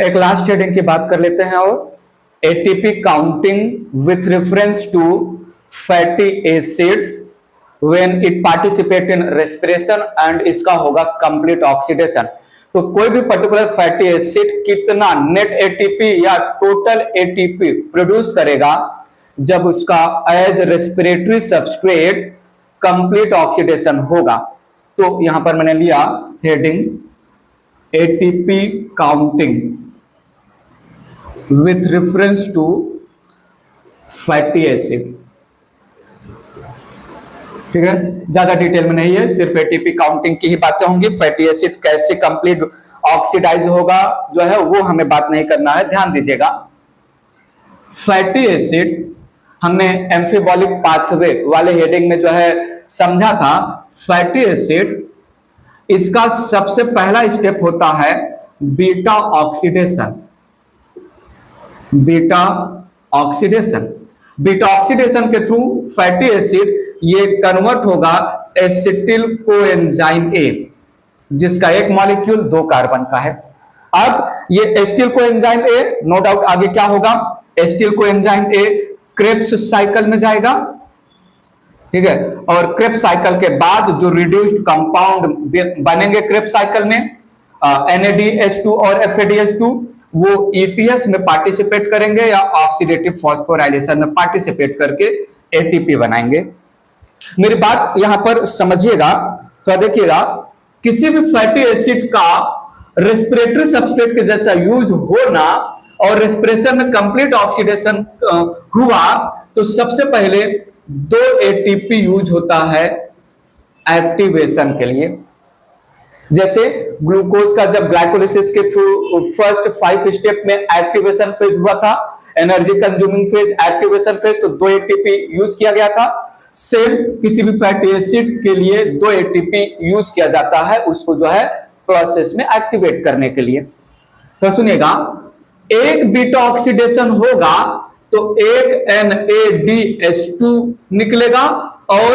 एक last heading की बात कर लेते हैं और ATP counting with reference to fatty acids when it participate in respiration and इसका होगा कंप्लीट ऑक्सीडेशन। तो कोई भी पर्टिकुलर फैटी एसिड कितना नेट एटीपी या टोटल एटीपी प्रोड्यूस करेगा जब उसका as respiratory substrate complete oxidation होगा। तो यहां पर मैंने लिया heading ATP counting with reference to fatty acid. ठीक है, ज्यादा डिटेल में नहीं है, सिर्फ एटीपी काउंटिंग की ही बातें होंगी। फैटी एसिड कैसे कंप्लीट ऑक्सीडाइज होगा जो है वो हमें बात नहीं करना है, ध्यान दीजिएगा। फैटी एसिड हमने एम्फिबॉलिक पाथवे वाले हेडिंग में जो है समझा था। फैटी एसिड इसका सबसे पहला स्टेप होता है beta oxidation. Beta oxidation, beta oxidation के थ्रू फैटी एसिड ये कन्वर्ट होगा एसिटिल कोएंजाइम ए, जिसका एक मॉलिक्यूल 2 कार्बन का है। अब ये acetyl coenzyme A, no doubt आगे क्या होगा, acetyl coenzyme A Krebs cycle में जाएगा। ठीक है, और क्रेब्स साइकिल के बाद जो रिड्यूस्ड कंपाउंड बनेंगे क्रेब्स साइकिल में NADH2 और FADH2 वो ETS में पार्टिसिपेट करेंगे या ऑक्सीडेटिव फॉस्फोराइलेशन में पार्टिसिपेट करके एटीपी बनाएंगे। मेरी बात यहां पर समझिएगा, तो देखिएगा किसी भी फैटी एसिड का रेस्पिरेटरी सबस्ट्रेट के जैसा यूज होना और रेस्पिरेशन में कंप्लीट ऑक्सीडेशन हुआ तो सबसे पहले 2 एटीपी यूज होता है एक्टिवेशन के लिए। जैसे ग्लूकोज का जब ग्लाइकोलिसिस के थ्रू फर्स्ट 5 स्टेप में एक्टिवेशन फेज हुआ था, energy consuming phase, activation phase, तो 2 एटीपी यूज किया गया था। सेम किसी भी फैटी एसिड के लिए 2 एटीपी यूज किया जाता है उसको जो है प्रोसेस में एक्टिवेट करने के लिए। तो सुनिएगा, एक बीटा ऑक्सीडेशन होगा तो एक NADH2 निकलेगा और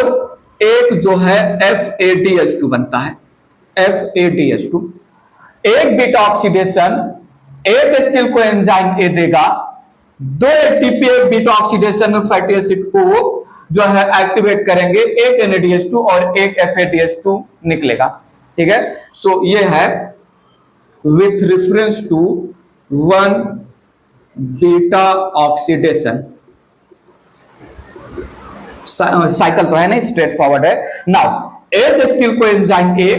एक जो है FADH2 बनता है, FADH2 । एक बीटा ऑक्सीडेशन एक एसिटिल कोएंजाइम ए देगा, 2 एटीपी एक बीटा ऑक्सीडेशन में फैटी एसिड को जो है एक्टिवेट करेंगे, एक NADH2 और एक FADH2 निकलेगा। ठीक है, सो ये है with reference to 1 beta oxidation. Cycle तो है नहीं, स्ट्रेट फॉरवर्ड है। नाउ एक acetyl coenzyme A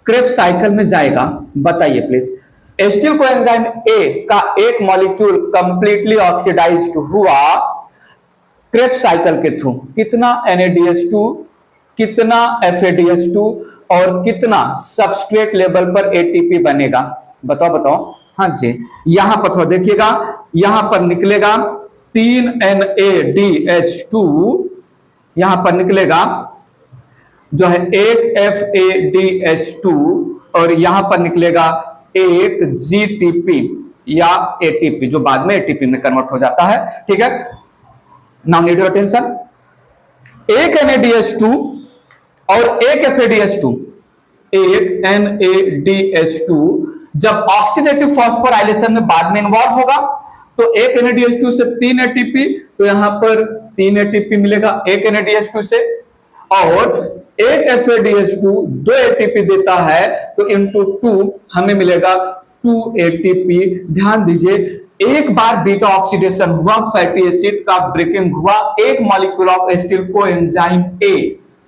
Krebs cycle में जाएगा, बताइए प्लीज, एसिटिल कोएंजाइम ए का एक मॉलिक्यूल कंप्लीटली ऑक्सीडाइज्ड हुआ क्रेब्स साइकिल के थ्रू, कितना NADH2, कितना FADH2 और कितना सबस्ट्रेट लेवल पर एटीपी बनेगा, बताओ बताओ। हाँ जी, यहां पर थोड़ा देखिएगा, यहां पर निकलेगा 3 NADH2, यहां पर निकलेगा जो है एक FADH2 और यहां पर निकलेगा एक GTP या ATP जो बाद में ATP में कन्वर्ट हो जाता है। ठीक है, नाउ नीड योर अटेंशन। एक NADH2 और एक FADH2, एक NADH2 जब ऑक्सीडेटिव फॉस्फोराइलेशन में बाद में इन्वॉल्व होगा तो एक NADH2 से 3 ATP, तो यहां पर 3 ATP मिलेगा एक NADH2 से, और एक FADH2 2 ATP देता है तो इंटू 2 हमें मिलेगा 2 ATP। ध्यान दीजिए, एक बार बीटा ऑक्सीडेशन हुआ, फैटी एसिड का ब्रेकिंग हुआ एक मॉलिक्यूल ऑफ एसिटिल कोएंजाइम ए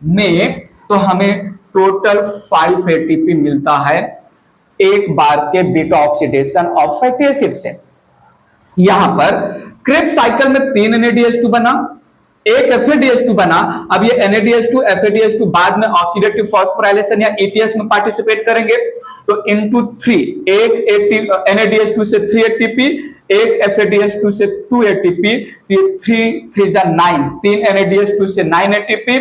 में, तो हमें टोटल 5 ATP मिलता है एक बार के beta oxidation of fatty acid से। यहां पर क्रेब्स साइकिल में 3 NADH2 बना, एक FADH2 बना। अब ये NADH2 FADH2 बाद में ऑक्सीडेटिव फॉस्फोराइलेशन या ETS में पार्टिसिपेट करेंगे, तो इंटू 3, एक NADH2 से 3 ATP, एक FADH2 से 2 ATP, 3 जा 9, 3 NADH2 से 9 ATP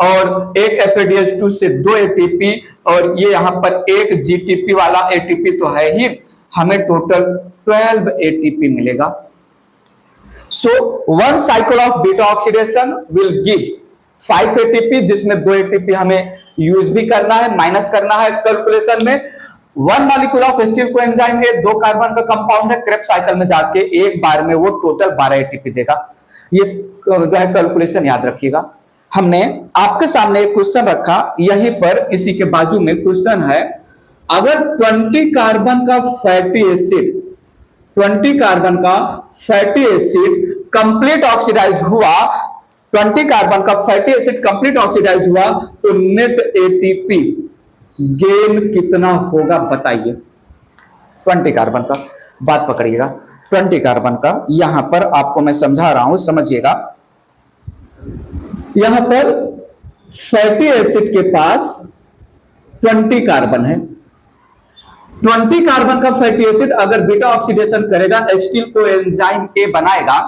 और एक FADH2 से 2 ATP, और ये यहां पर एक GTP वाला ATP तो है ही, हमें टोटल 12 ATP मिलेगा। So one cycle of beta oxidation will give 5 ATP, जिसमें 2 ATP हमें यूज भी करना है, माइनस करना है कैलकुलेशन में, one molecule of acetyl coenzyme A 2 carbon का कंपाउंड है, क्रेब्स साइकिल में जाके एक बार में वो टोटल 12 एटीपी देगा। ये जो है कैलकुलेशन याद रखिएगा। हमने आपके सामने एक क्वेश्चन रखा, यहीं पर इसी के बाजू में क्वेश्चन है, अगर 20 कार्बन का फैटी एसिड 20 कार्बन का फैटी एसिड कंप्लीट ऑक्सीडाइज हुआ, 20 कार्बन का फैटी एसिड कंप्लीट ऑक्सीडाइज हुआ तो नेट एटीपी गेन कितना होगा बताइए। 20 कार्बन का बात पकड़िएगा, 20 कार्बन का यहां पर आपको मैं समझा रहा हूं, समझिएगा। यहां पर फैटी एसिड के पास 20 कार्बन है, 20 कार्बन का फैटी एसिड अगर बीटा ऑक्सीडेशन करेगा एसिटिल कोएंजाइम ए बनाएगा।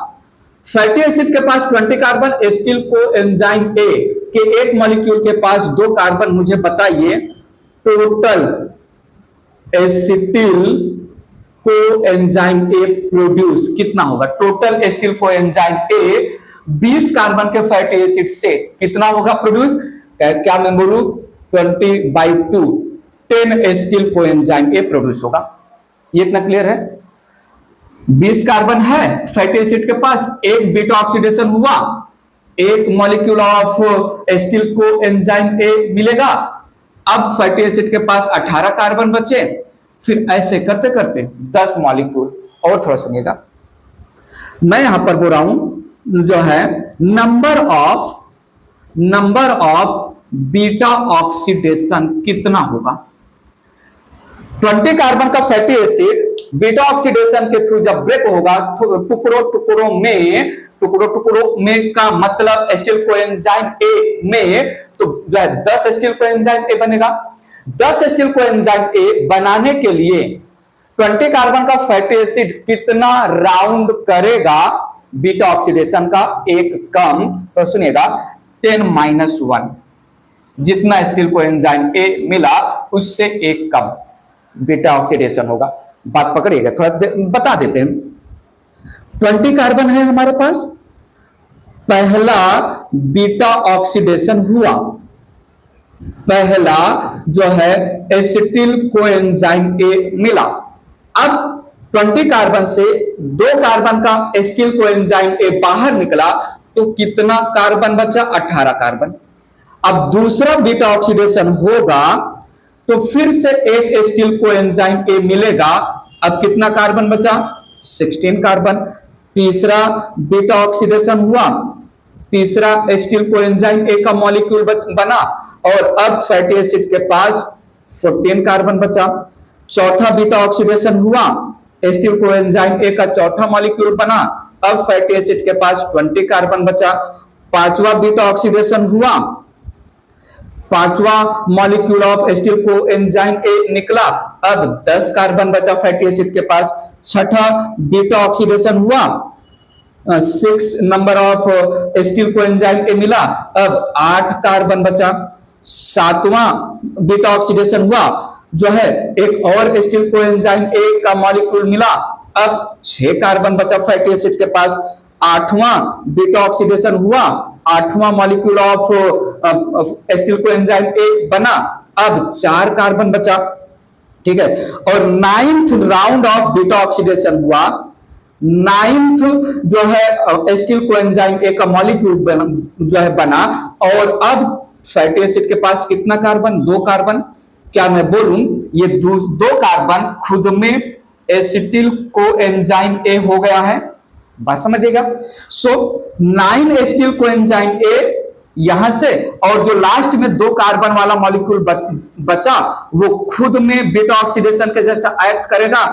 फैटी एसिड के पास 20 कार्बन, एसिटिल कोएंजाइम ए के एक मॉलिक्यूल के पास 2 कार्बन, मुझे बताइए टोटल एसिटिल कोएंजाइम ए प्रोड्यूस कितना होगा। टोटल एसिटिल कोएंजाइम ए 20 कार्बन के फैटी एसिड से कितना होगा प्रोड्यूस, क्या मैं बोलूं 20/2 10 एसिटिल कोएंजाइम ए प्रोड्यूस होगा। ये इतना क्लियर है। 20 कार्बन है फैटी एसिड के पास, एक बीटा ऑक्सीडेशन हुआ, एक मॉलिक्यूल ऑफ एसिटिल कोएंजाइम ए मिलेगा। अब फैटी एसिड के पास 18 कार्बन बचे, फिर ऐसे करते करते 10 मॉलिक्यूल। और थोड़ा सुनिएगा, मैं यहां पर बोल रहा हूं जो है नंबर ऑफ बीटा ऑक्सीडेशन कितना होगा। 20 कार्बन का फैटी एसिड बीटा ऑक्सीडेशन के थ्रू जब ब्रेक होगा, टुकड़ों में का मतलब एसिटिल कोएंजाइम ए में, तो जो है 10 एसिटिल कोएंजाइम ए बनेगा। 10 एसिटिल कोएंजाइम ए बनाने के लिए 20 कार्बन का फैटी एसिड कितना राउंड करेगा बीटा ऑक्सीडेशन का, एक कम, तो सुनिएगा 10-1, जितना एसिटिल कोएंजाइम ए मिला उससे एक कम बीटा ऑक्सीडेशन होगा। बात पकड़िएगा, थोड़ा बता देते हैं। 20 कार्बन है हमारे पास, पहला बीटा ऑक्सीडेशन हुआ, पहला जो है एसिटिल कोएंजाइम ए मिला। अब 20 कार्बन से 2 कार्बन का एसिटिल कोएंजाइम ए बाहर निकला तो कितना कार्बन बचा, 18 कार्बन। अब दूसरा बीटा ऑक्सीडेशन होगा तो फिर से एक एसिटिल कोएंजाइम ए मिलेगा, अब कितना कार्बन बचा, 16 कार्बन। तीसरा बीटा ऑक्सीडेशन हुआ, तीसरा एसिटिल कोएंजाइम ए का मॉलिक्यूल बना और अब फैटी एसिड के पास 14 कार्बन बचा। चौथा बीटा ऑक्सीडेशन हुआ, एसिटिल कोएंजाइम ए का चौथा मॉलिक्यूल बना, अब फैटी एसिड के पास 20 कार्बन बचा। पांचवा बीटा ऑक्सीडेशन हुआ, पांचवा मॉलिक्यूल ऑफ एसिटिल कोएंजाइम ए निकला, अब 10 कार्बन बचा फैटी एसिड के पास। छठा बीटा ऑक्सीडेशन हुआ, 6 नंबर ऑफ एसिटिल कोएंजाइम ए मिला, अब 8 कार्बन बचा। सातवां बीटा ऑक्सीडेशन हुआ, जो है एक और एसिटिल कोएंजाइम ए का मॉलिक्यूल मिला, अब 6 कार्बन बचा फैटी एसिड के पास। आठवां बीटा ऑक्सीडेशन हुआ, 8वां molecule of acetyl coenzyme A बना, अब 4 कार्बन बचा, ठीक है। और 9th round of beta oxidation हुआ, 9th जो है एसिटिल कोएंजाइम ए का मॉलिक्यूल जो है बना, और अब फैटी एसिड के पास कितना कार्बन, 2 कार्बन। क्या मैं बोलूं, ये 2 कार्बन खुद में एसिटिल कोएंजाइम ए हो गया है, बात समझिएगा। सो 9 एसिटिल कोएंजाइम ए यहां से, और जो लास्ट में 2 कार्बन वाला मॉलिक्यूल बचा वो खुद में बीटा ऑक्सीडेशन के जैसा एक्ट करेगा,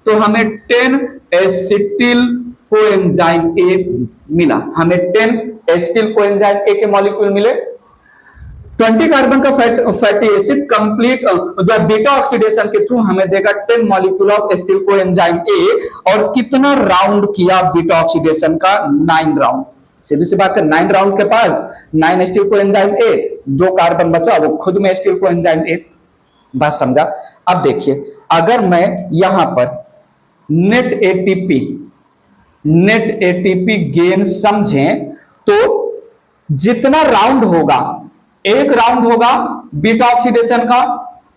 तो हमें 10 एसिटिल कोएंजाइम ए मिला, हमें 10 एसिटिल कोएंजाइम ए के मॉलिक्यूल मिले। 20 कार्बन का फैटी एसिड कंप्लीट जो बीटा ऑक्सीडेशन के थ्रू हमें देगा 10 मॉलिक्यूल ऑफ एसिटिल कोएंजाइम ए, और कितना राउंड किया बीटा ऑक्सीडेशन का, 9 राउंड। सीधी सी बात है, 9 राउंड के पास 9 एसिटिल कोएंजाइम ए, 2 कार्बन बचा वो खुद में एसिटिल कोएंजाइम ए, बात समझा। अब देखिए, अगर मैं यहां पर नेट एटीपी गेन समझें तो जितना राउंड होगा, एक राउंड होगा बीटा ऑक्सीडेशन का,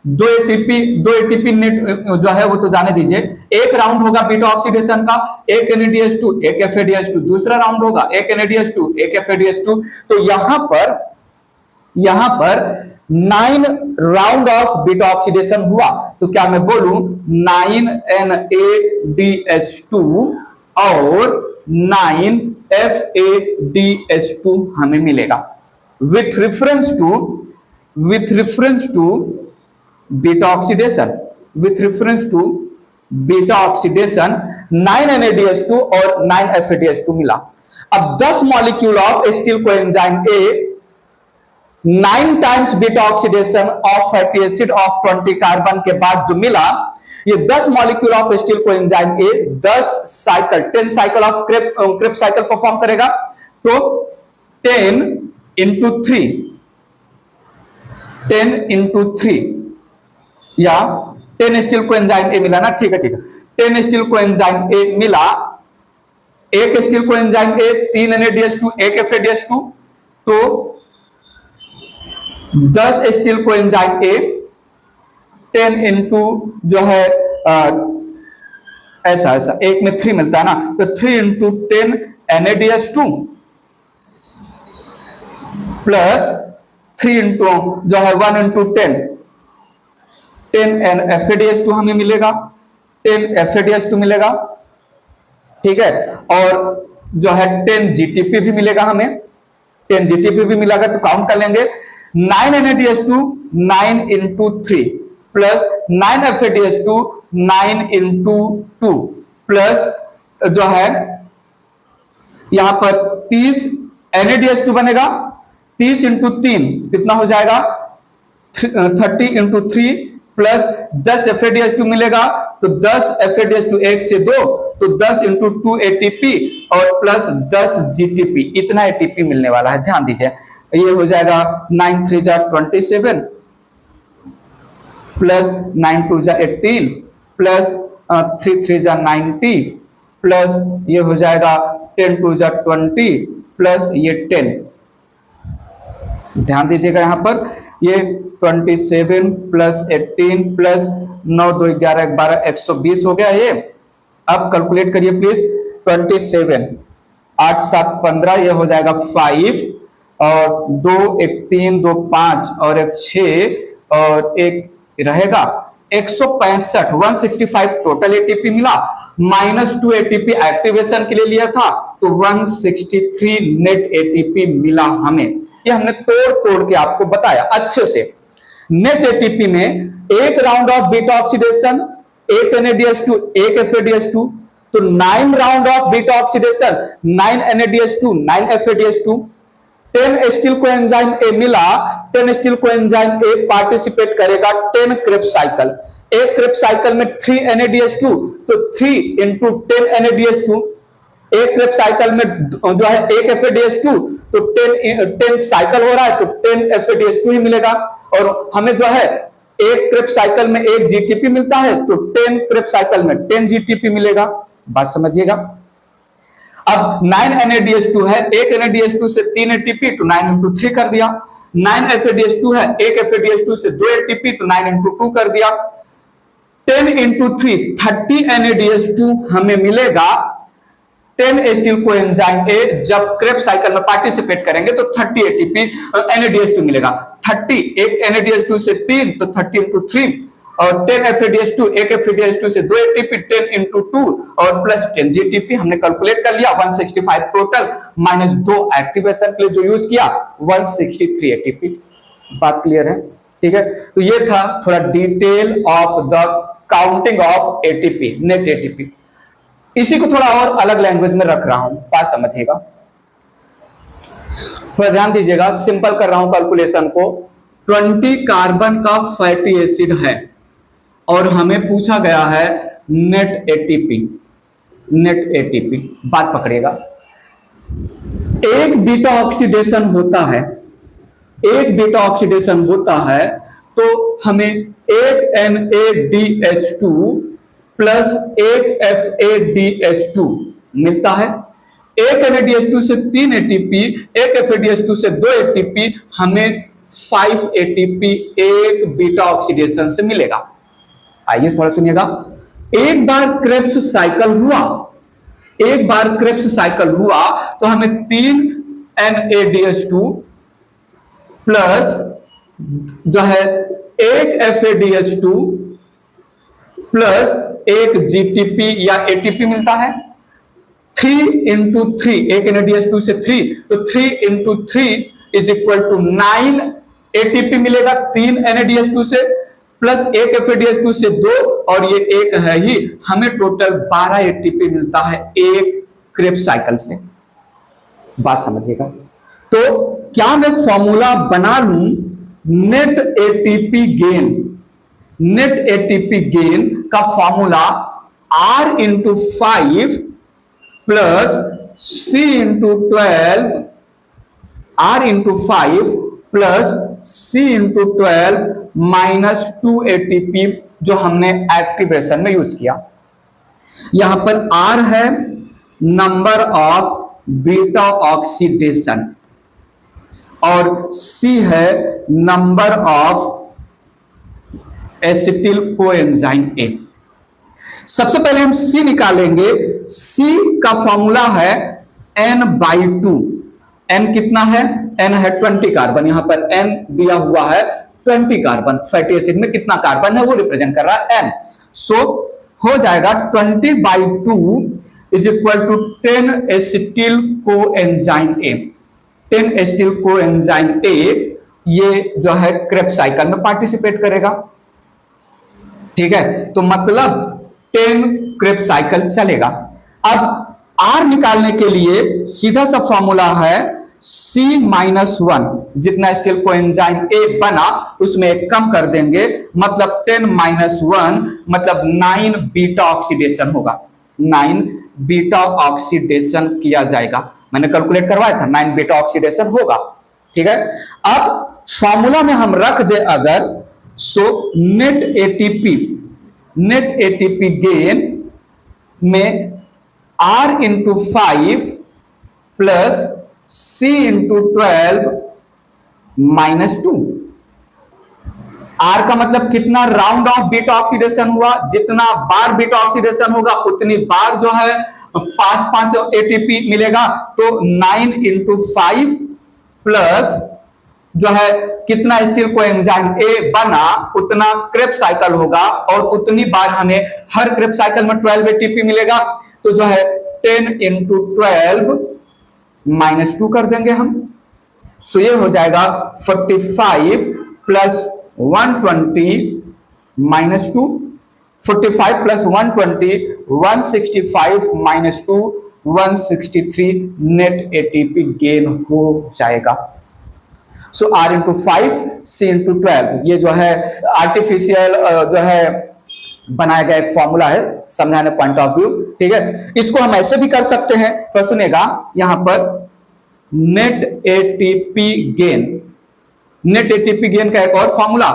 दो एटीपी नेट जो है वो तो जाने दीजिए। एक राउंड होगा बीटा ऑक्सीडेशन का, एक NADH2 एक FADH2, दूसरा राउंड होगा एक NADH2 एक FADH2। तो यहां पर 9 राउंड ऑफ बीटा ऑक्सीडेशन हुआ। तो क्या मैं बोलूं 9 NADH2 और 9 FADH2 हमें मिलेगा with reference to beta oxidation, 9 NADH2 और 9 FADH2 मिला। अब 10 molecule of acetyl coenzyme A 9 times beta oxidation of fatty acid of 20 carbon के बाद जो मिला, ये 10 molecule of acetyl coenzyme A 10 cycle of Krebs cycle perform करेगा। तो 10 into 3 या 10 एसिटिल कोएंजाइम ए मिला ना, ठीक है 10 एसिटिल कोएंजाइम ए मिला, एक एसिटिल कोएंजाइम ए 3 NADH2 एक FADH2, तो 10 एसिटिल कोएंजाइम ए 10 इंटू जो है ऐसा एक में 3 मिलता है ना, तो 3 इंटू 10 NADH2 प्लस 3 इंटू जो है 1 इंटू 10 FADH2 हमें मिलेगा, 10 FADH2 मिलेगा, ठीक है। और जो है 10 GTP भी मिलेगा हमें, 10 GTP भी मिलेगा। तो काउंट कर लेंगे 9 NADH2 9 into 3 plus 9 FADH2 9 into 2 plus जो है यहां पर 30 NADH2 बनेगा, 30 इंटू 3 कितना हो जाएगा 30 इंटू 3 प्लस 10 FADH2 मिलेगा। तो 10 FADH2 1 से 2, तो 10 इंटू 2 ATP और प्लस 10 GTP, इतना ATP मिलने वाला है। ध्यान दीजिए ये हो जाएगा 9 3 जा 27 प्लस 9 2 जा 18 प्लस 3 3 जा 90 प्लस ये हो जाएगा 10 2 जा 20 प्लस ये 10। ध्यान दीजिएगा यहां पर ये 27 प्लस 18 प्लस 9 2 11 12 120 हो गया ये। अब कैलकुलेट करिए प्लीज, 27 8 7 15 ये हो जाएगा 5 और 2 1 3 2 5 और 1 6 और एक रहेगा 165 165 टोटल एटीपी मिला, -2 एटीपी एक्टिवेशन के लिए लिया था, तो 163 नेट एटीपी मिला हमें। ये हमने तोड़ के आपको बताया अच्छे से। नेट एटीपी में एक राउंड ऑफ बीटा ऑक्सीडेशन, एक NADH2 एक FADH2, तो 9 round of beta oxidation, 9 NADH2 9 FADH2, 10 acetyl coenzyme ए मिला, 10 एसिटिल कोएंजाइम ए पार्टिसिपेट करेगा 10 क्रेब्स साइकिल। एक क्रेब्स साइकिल में 3 NADH2, तो 3 इंटू 10 NADH2, एक क्रेब्स साइकिल में जो है एक FADH2, तो 10 साइकिल हो रहा है, तो 10 FADH2 ही मिलेगा। और हमें जो है एक क्रेब्स साइकिल में एक GTP मिलता है, तो 10 क्रेब्स साइकिल में 10 GTP मिलेगा। बात समझिएगा। अब 9 NADH2 है, एक NADH2 से 3 ATP, तो 9 इंटू 3 कर दिया। 9 FADH2 है, एक FADH2 से 2 ATP, तो 9 इंटू 2 कर दिया। 10 इंटू 3 30 NADH2 हमें मिलेगा। 10 एसिटिल कोएंजाइम ए जब क्रेब्स साइकिल में पार्टिसिपेट करेंगे तो 30 एटीपी NADH2 मिलेगा। 30 एक NADH2 से 3, तो 30 इंटू 3 और 10 FADH2 एक FADH2 से 2 एटीपी, 10 इंटू 2 और प्लस 10 GTP हमने कैलकुलेट कर लिया। 165 टोटल माइनस 2 एक्टिवेशन के लिए जो यूज किया 163 एटीपी। बात क्लियर है? ठीक है, तो ये था थोड़ा detail of the counting of ATP, net ATP. इसी को थोड़ा और अलग लैंग्वेज में रख रहा हूं, बात समझिएगा, थोड़ा ध्यान दीजिएगा। सिंपल कर रहा हूं कैलकुलेशन को। 20 कार्बन का फैटी एसिड है और हमें पूछा गया है नेट एटीपी। नेट एटीपी बात पकड़िएगा। एक बीटा ऑक्सीडेशन होता है, एक बीटा ऑक्सीडेशन होता है तो हमें एक NADH2 प्लस एक FADH2 मिलता है। एक NADH2 से 3 ATP, एक FADH2 से 2 ATP हमें 5 एटीपी एक बीटा ऑक्सीडेशन से मिलेगा। आइए थोड़ा सुनिएगा। एक बार क्रेब्स साइकिल हुआ तो हमें 3 NADH2 प्लस जो है एक FADH2 प्लस एक GTP या ATP मिलता है। 3 इंटू 3, एक NADH2 से 3, तो 3 into 3 is equal to 9 ATP मिलेगा 3 NADH2 से, प्लस एक FADH2 से 2, और ये एक है ही, हमें टोटल 12 ATP मिलता है एक क्रेब्स साइकिल से। बात समझिएगा। तो क्या मैं फॉर्मूला बना लूं नेट एटीपी गेन का formula R into 5 plus C into 12, R into 5 plus C into 12 minus 2 ATP जो हमने एक्टिवेशन में यूज किया। यहां पर R है नंबर ऑफ बीटा ऑक्सीडेशन और C है number of acetyl coenzyme A। सबसे पहले हम C निकालेंगे। C का फॉर्मूला है N/2। N कितना है? N है 20 कार्बन, यहां पर N दिया हुआ है 20 कार्बन। फैटी एसिड में कितना कार्बन है वो रिप्रेजेंट कर रहा है N। सो हो जाएगा 20/2 is equal to 10 acetyl coenzyme A। 10 acetyl coenzyme A ये जो है क्रेब्स साइकिल में पार्टिसिपेट करेगा। ठीक है, तो मतलब 10 क्रेब्स साइकिल चलेगा। अब R निकालने के लिए सीधा सा फॉर्मूला है C-1, जितना एसिटिल कोएंजाइम A बना उसमें एक कम कर देंगे, मतलब 10-1 मतलब 9 बीटा ऑक्सीडेशन होगा। 9 बीटा ऑक्सीडेशन किया जाएगा। मैंने कैलकुलेट करवाया था, 9 बीटा ऑक्सीडेशन होगा। ठीक है, अब फॉर्मूला में हम रख दे अगर, सो नेट एटीपी गेन में R into 5 plus C into 12 minus 2। R का मतलब कितना राउंड ऑफ बीटा ऑक्सीडेशन हुआ, जितना बार बीटा ऑक्सीडेशन होगा उतनी बार जो है 5 ATP मिलेगा। तो 9 इंटू 5 प्लस जो है कितना एसिटिल कोएंजाइम A बना उतना क्रेब्स साइकिल होगा, और उतनी बार हमें हर क्रेब्स साइकिल में 12 ATP मिलेगा। तो जो है 10 इंटू 12 माइनस 2 कर देंगे हम। सो ये हो जाएगा 45 plus 120 minus 2। 45 plus 120 165 minus 2 163 net ATP gain हो जाएगा। सो R इंटू 5 C इंटू 12 ये जो है आर्टिफिशियल जो है बनाया गया एक फॉर्मूला है समझाने पॉइंट ऑफ व्यू। ठीक है, इसको हम ऐसे भी कर सकते हैं। तो सुनेगा यहां पर नेट एटीपी गेन का एक और formula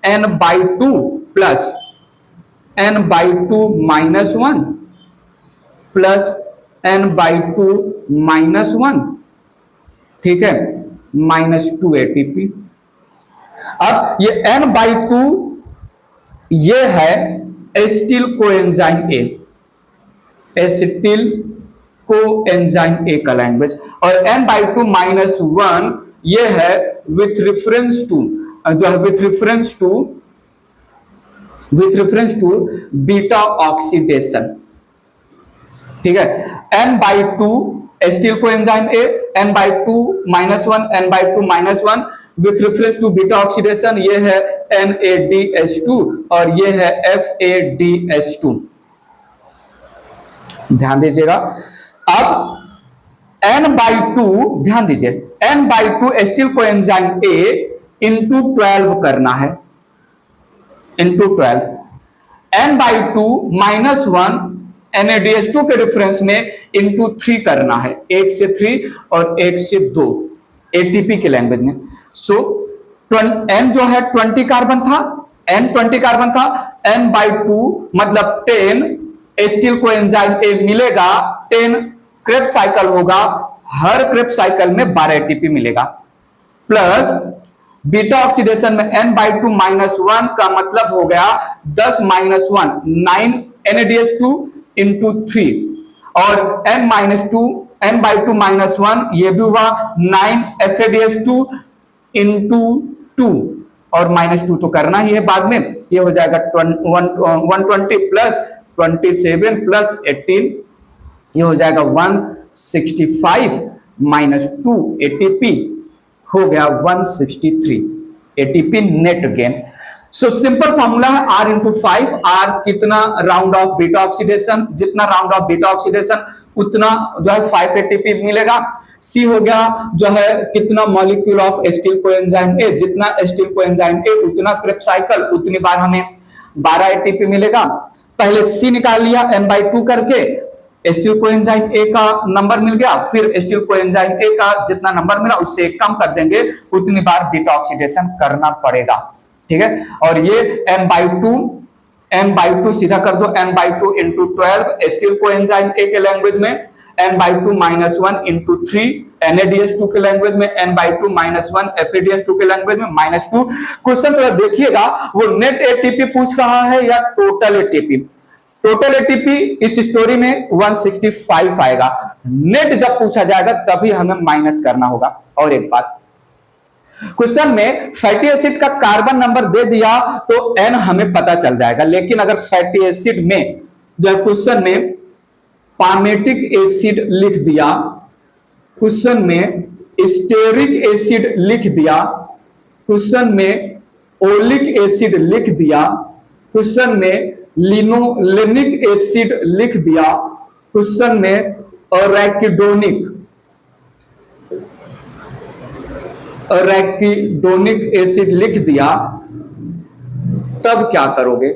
N/2 plus N/2 minus 1 plus N/2 minus 1। ठीक है, माइनस 2 ATP। अब ये N/2 ये है एसिटिल कोएंजाइम A का लैंग्वेज, और N/2 माइनस 1 ये है with reference to beta oxidation. ठीक है, N/2 acetyl coenzyme A, N/2 minus 1, N/2 minus 1 with reference to beta oxidation, ये है NADH2 और ये है FADH2। ध्यान दीजिएगा। अब N/2 ध्यान दीजिए, N/2 acetyl coenzyme A into 12 करना है, इंटू 12। N/2 माइनस 1 NADH2 के रेफरेंस में इंटू 3 करना है, 1 से 3 और 1 से 2 ATP के लैंग्वेज में। सो N जो है 20 कार्बन था, N 20 कार्बन था, N/2 मतलब 10 एसिटिल कोएंजाइम A मिलेगा, 10 क्रेब्स साइकिल होगा, हर क्रेब्स साइकिल में 12 ATP मिलेगा, प्लस बीटा ऑक्सीडेशन में n/2 -1 का मतलब हो गया 10 - 1 9 NaDH2 into 3 और n/2 -1 ये भी हुआ 9 FADH2 into 2 और -2 तो करना ही है बाद में, ये हो जाएगा 120 प्लस 27 प्लस 18, ये हो जाएगा 165 -2 ATP हो गया 163 ATP net gain. So simple formula है R इंटू 5, R कितना राउंड ऑफ बीटा ऑक्सीडेशन, जितना राउंड ऑफ बीटा ऑक्सीडेशन उतना जो है 5 ATP मिलेगा। C हो गया जो है कितना molecule of acetyl coenzyme A, जितना एसिटिल कोएंजाइम A उतना क्रेब्स साइकिल, उतनी बार हमें 12 ATP मिलेगा। पहले C निकाल लिया n/2 करके, एसिटिल कोएंजाइम A का नंबर मिल गया, फिर एसिटिल कोएंजाइम A का जितना नंबर मिला उससे कम कर देंगे, उतनी बार बीटा ऑक्सीडेशन करना पड़ेगा, ठीक है। और ये n/2 सीधा कर दो, n/2 into 12 acetyl coenzyme A के लैंग्वेज में, n/2 -1 into 3 NaDH2 के लैंग्वेज में, n/2 -1 FADH2 के लैंग्वेज में, -2। क्वेश्चन तो देखिएगा वो नेट एटीपी पूछ रहा है या टोटल एटीपी। टोटल एटीपी इस स्टोरी में 165 आएगा, नेट जब पूछा जाएगा तभी हमें माइनस करना होगा। और एक बात, क्वेश्चन में फैटी एसिड का कार्बन नंबर दे दिया तो n हमें पता चल जाएगा, लेकिन अगर फैटी एसिड में जो क्वेश्चन में पामेटिक एसिड लिख दिया, क्वेश्चन में स्टेरिक एसिड लिख दिया, क्वेश्चन में ओलिक एसिड लिख दिया, क्वेश्चन में लिनोलेनिक एसिड लिख दिया, क्वेश्चन में अरैकिडोनिक एसिड लिख दिया, तब क्या करोगे।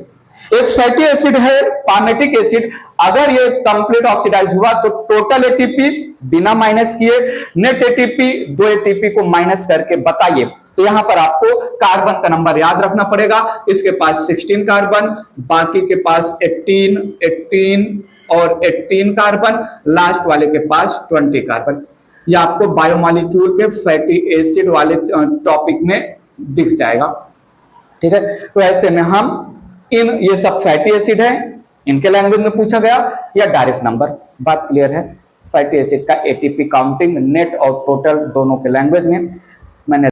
एक फैटी एसिड है पामेटिक एसिड, अगर ये कंप्लीट ऑक्सीडाइज हुआ तो टोटल एटीपी बिना माइनस किए, नेट एटीपी 2 एटीपी को माइनस करके बताइए। तो यहां पर आपको कार्बन का नंबर याद रखना पड़ेगा, इसके पास 16 कार्बन, बाकी के पास 18 और 18 कार्बन, लास्ट वाले के पास 20 कार्बन। यह आपको बायोमॉलिक्यूल के फैटी एसिड वाले टॉपिक में दिख जाएगा, ठीक है। तो ऐसे में हम ये सब फैटी एसिड है, इनके लैंग्वेज में पूछा गया या डायरेक्ट नंबर, बात क्लियर है। फैटी एसिड का एटीपी काउंटिंग नेट और टोटल दोनों के लैंग्वेज में।